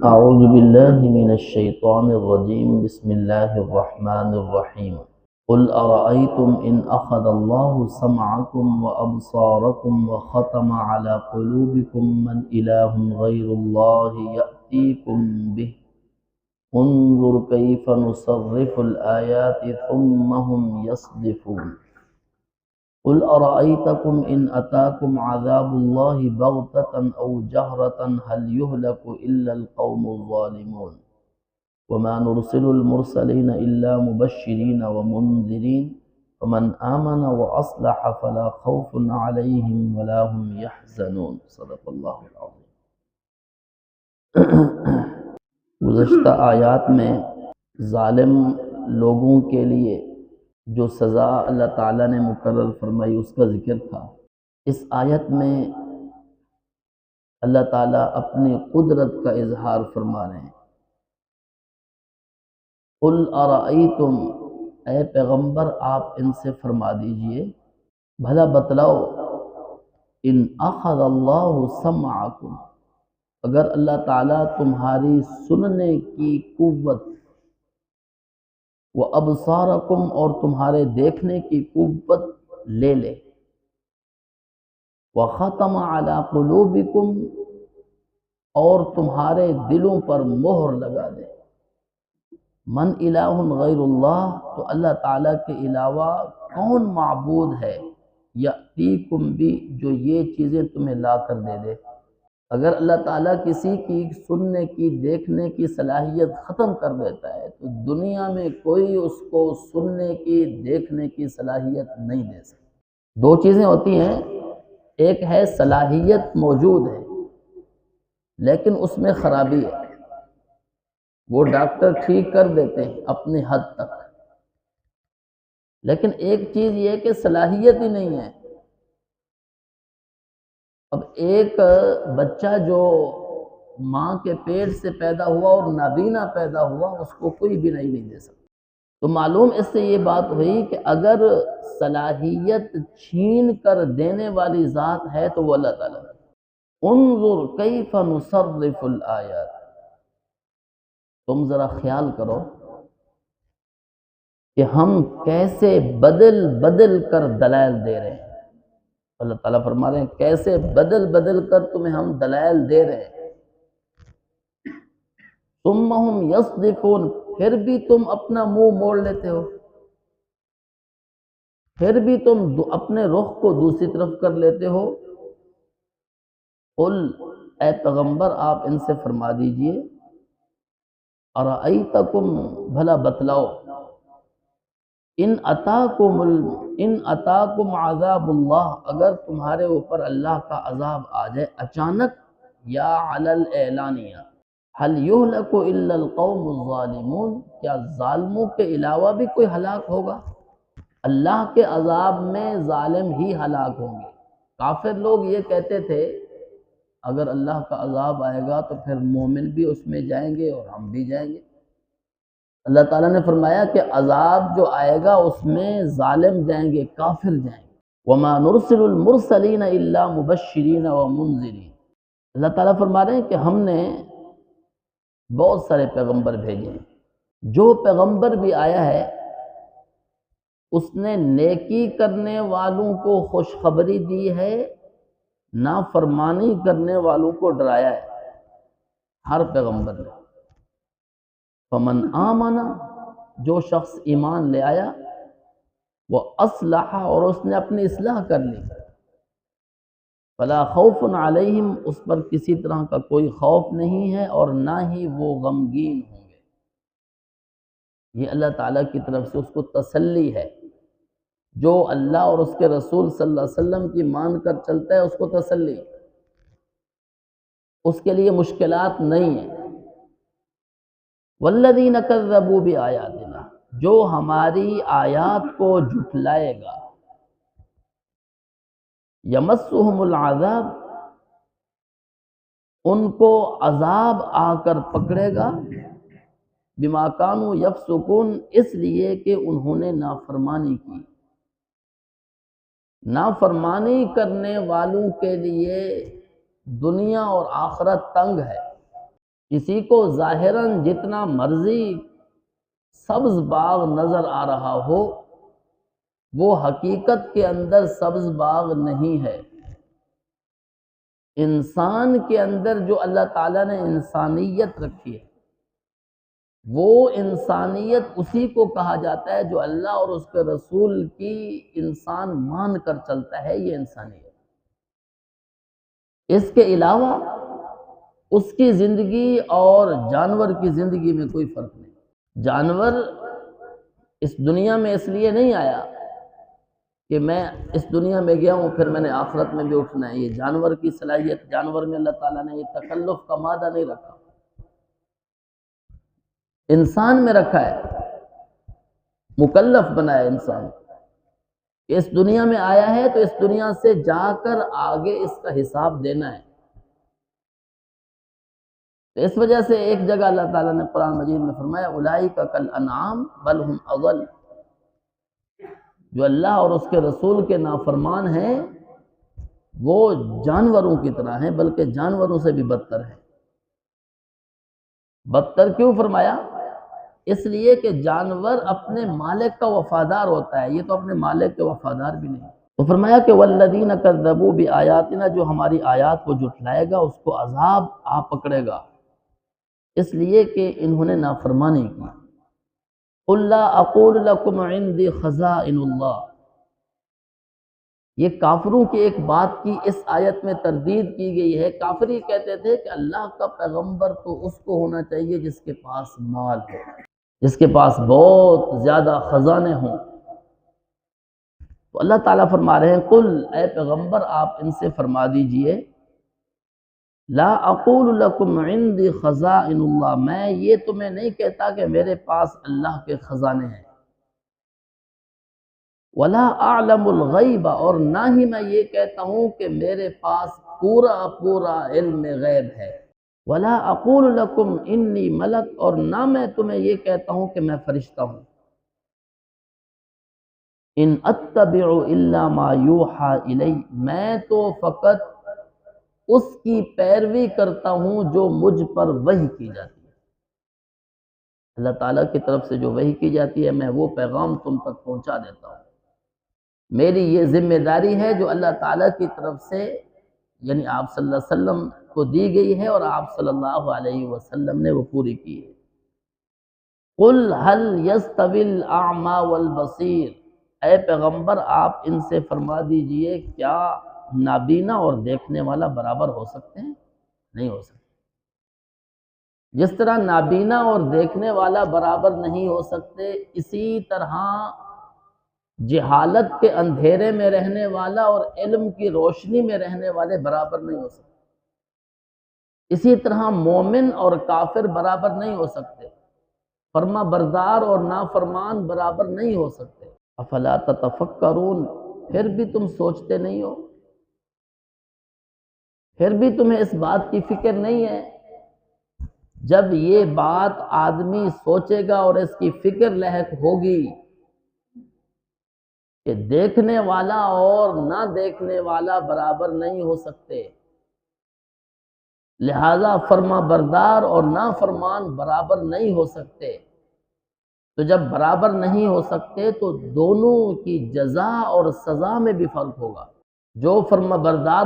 أعوذ بالله من الشيطان الرجيم بسم الله الرحمن الرحيم قل أرأيتم إن أخذ الله سمعكم وأبصاركم وختم على قلوبكم من إله غير الله يأتيكم به انظر كيف نصرف الآيات ثم هم يصدفون قل أرأيتكم إن أتاكم عذاب الله بغتة أو جهرة هل يهلك إلا القوم الظالمون وما نرسل المرسلين إلا مبشرين ومنذرين فمن آمن وأصلح فلا خوف عليهم ولا هم يحزنون صدق اللہ العظیم۔ گزشتہ آیات میں ظالم لوگوں کے لیے جو سزا اللہ تعالیٰ نے مقرر فرمائی اس کا ذکر تھا۔ اس آیت میں اللہ تعالیٰ اپنی قدرت کا اظہار فرما رہے ہیں۔ قل ارأیتم، اے پیغمبر آپ ان سے فرما دیجئے، بھلا بتلاؤ، ان اخذ اللہ سمعکم، اگر اللہ تعالیٰ تمہاری سننے کی قوت، وَأَبْصَارَكُمْ اور تمہارے دیکھنے کی قوت لے لے، وَخَتَمَ عَلَى قُلُوبِكُمْ اور تمہارے دلوں پر مہر لگا دے، من الہ غیر اللہ، تو اللہ تعالیٰ کے علاوہ کون معبود ہے، یأتیکم بھی، جو یہ چیزیں تمہیں لا کر دے دے۔ اگر اللہ تعالیٰ کسی کی سننے کی دیکھنے کی صلاحیت ختم کر دیتا ہے تو دنیا میں کوئی اس کو سننے کی دیکھنے کی صلاحیت نہیں دے سکتا۔ دو چیزیں ہوتی ہیں، ایک ہے صلاحیت موجود ہے لیکن اس میں خرابی ہے، وہ ڈاکٹر ٹھیک کر دیتے ہیں اپنی حد تک، لیکن ایک چیز یہ کہ صلاحیت ہی نہیں ہے۔ اب ایک بچہ جو ماں کے پیٹ سے پیدا ہوا اور نابینا پیدا ہوا، اس کو کوئی بھی نہیں دے سکتا۔ تو معلوم اس سے یہ بات ہوئی کہ اگر صلاحیت چھین کر دینے والی ذات ہے تو وہ اللہ تعالیٰ ہے۔ انظر کیف نصرف الآیات، تم ذرا خیال کرو کہ ہم کیسے بدل بدل کر دلائل دے رہے ہیں۔ اللہ تعالیٰ فرما رہے ہیں کیسے بدل بدل کر تمہیں ہم دلائل دے رہے ہیں۔ ثم هم یصدفون، پھر بھی تم اپنا منہ موڑ لیتے ہو، پھر بھی تم اپنے رخ کو دوسری طرف کر لیتے ہو۔ قل، اے پیغمبر آپ ان سے فرما دیجئے، ارأیتکم، بھلا بتلاؤ، ان اتاکم عذاب اللہ، اگر تمہارے اوپر اللہ کا عذاب آ جائے اچانک، یا علی الاعلانیہ، هل یہلک الا القوم الظالمون، کیا ظالموں کے علاوہ بھی کوئی ہلاک ہوگا؟ اللہ کے عذاب میں ظالم ہی ہلاک ہوں گے۔ کافر لوگ یہ کہتے تھے اگر اللہ کا عذاب آئے گا تو پھر مومن بھی اس میں جائیں گے اور ہم بھی جائیں گے۔ اللہ تعالیٰ نے فرمایا کہ عذاب جو آئے گا اس میں ظالم جائیں گے، کافر جائیں گے۔ وَمَا نُرْسِلُ الْمُرْسَلِينَ إِلَّا مُبَشِّرِينَ وَمُنذِرِينَ، اللہ تعالیٰ فرما رہے ہیں کہ ہم نے بہت سارے پیغمبر بھیجے ہیں، جو پیغمبر بھی آیا ہے اس نے نیکی کرنے والوں کو خوشخبری دی ہے، نافرمانی کرنے والوں کو ڈرایا ہے، ہر پیغمبر نے۔ فمن آمن، جو شخص ایمان لے آیا، وہ اصلح، اور اس نے اپنی اصلاح کر لی، فلا خوف علیہم، اس پر کسی طرح کا کوئی خوف نہیں ہے اور نہ ہی وہ غمگین ہوں گے۔ یہ اللہ تعالیٰ کی طرف سے اس کو تسلی ہے، جو اللہ اور اس کے رسول صلی اللہ علیہ وسلم کی مان کر چلتا ہے اس کو تسلی، اس کے لیے مشکلات نہیں ہیں۔ والذین کذبوا بآیاتنا، جو ہماری آیات کو جھٹلائے گا، یمسہم العذاب، ان کو عذاب آ کر پکڑے گا، بما کانوا یفسقون، اس لیے کہ انہوں نے نافرمانی کی۔ نافرمانی کرنے والوں کے لیے دنیا اور آخرت تنگ ہے، کسی کو ظاہراً جتنا مرضی سبز باغ نظر آ رہا ہو، وہ حقیقت کے اندر سبز باغ نہیں ہے۔ انسان کے اندر جو اللہ تعالیٰ نے انسانیت رکھی ہے، وہ انسانیت اسی کو کہا جاتا ہے جو اللہ اور اس کے رسول کی انسان مان کر چلتا ہے، یہ انسانیت۔ اس کے علاوہ اس کی زندگی اور جانور کی زندگی میں کوئی فرق نہیں۔ جانور اس دنیا میں اس لیے نہیں آیا کہ میں اس دنیا میں گیا ہوں پھر میں نے آخرت میں بھی اٹھنا ہے۔ یہ جانور کی صلاحیت، جانور میں اللہ تعالیٰ نے یہ تکلف کا مادہ نہیں رکھا، انسان میں رکھا ہے، مکلف بنایا انسان کہ اس دنیا میں آیا ہے تو اس دنیا سے جا کر آگے اس کا حساب دینا ہے۔ تو اس وجہ سے ایک جگہ اللہ تعالیٰ نے قرآن مجید میں فرمایا اولئک کالانعام بل ہم اضل، جو اللہ اور اس کے رسول کے نافرمان ہیں وہ جانوروں کی طرح ہیں، بلکہ جانوروں سے بھی بدتر ہیں۔ بدتر کیوں فرمایا؟ اس لیے کہ جانور اپنے مالک کا وفادار ہوتا ہے، یہ تو اپنے مالک کے وفادار بھی نہیں۔ تو فرمایا کہ والذین کذبوا بآیاتنا، جو ہماری آیات کو جھٹلائے گا اس کو عذاب آ پکڑے گا، اس لیے کہ انہوں نے نافرمانی کی۔ قل لا اقول لکم عندی خزائن اللہ، یہ کافروں کی ایک بات کی اس آیت میں تردید کی گئی ہے۔ کافر یہ کہتے تھے کہ اللہ کا پیغمبر تو اس کو ہونا چاہیے جس کے پاس مال ہو، جس کے پاس بہت زیادہ خزانے ہوں۔ تو اللہ تعالیٰ فرما رہے ہیں قل، اے پیغمبر آپ ان سے فرما دیجئے لا اقول لکم عندی خزائن اللہ، میں یہ تمہیں نہیں کہتا کہ میرے پاس اللہ کے خزانے ہیں، ولا اعلم الغیب، اور نہ ہی میں یہ کہتا ہوں کہ میرے پاس پورا علم غیب ہے، ولا اقول لکم انی ملک، اور نہ میں تمہیں یہ کہتا ہوں کہ میں فرشتہ ہوں، ان اتبع الا ما یوحى الی، میں تو فقط اس کی پیروی کرتا ہوں جو مجھ پر وحی کی جاتی ہے۔ اللہ تعالیٰ کی طرف سے جو وحی کی جاتی ہے میں وہ پیغام تم تک پہنچا دیتا ہوں۔ میری یہ ذمہ داری ہے جو اللہ تعالیٰ کی طرف سے یعنی آپ صلی اللہ علیہ وسلم کو دی گئی ہے اور آپ صلی اللہ علیہ وسلم نے وہ پوری کی ہے۔ قل هل يستوي الاعمى والبصیر، اے پیغمبر آپ ان سے فرما دیجئے کیا نابینا اور دیکھنے والا برابر ہو سکتے ہیں؟ نہیں ہو سکتے۔ جس طرح نابینا اور دیکھنے والا برابر نہیں ہو سکتے، اسی طرح جہالت کے اندھیرے میں رہنے والا اور علم کی روشنی میں رہنے والے برابر نہیں ہو سکتے۔ اسی طرح مومن اور کافر برابر نہیں ہو سکتے، فرما بردار اور نافرمان برابر نہیں ہو سکتے۔ افلا تتفکرون، پھر بھی تم سوچتے نہیں ہو، پھر بھی تمہیں اس بات کی فکر نہیں ہے؟ جب یہ بات آدمی سوچے گا اور اس کی فکر لاحق ہوگی کہ دیکھنے والا اور نہ دیکھنے والا برابر نہیں ہو سکتے، لہذا فرما بردار اور نافرمان برابر نہیں ہو سکتے، تو جب برابر نہیں ہو سکتے تو دونوں کی جزا اور سزا میں بھی فرق ہوگا۔ جو فرما بردار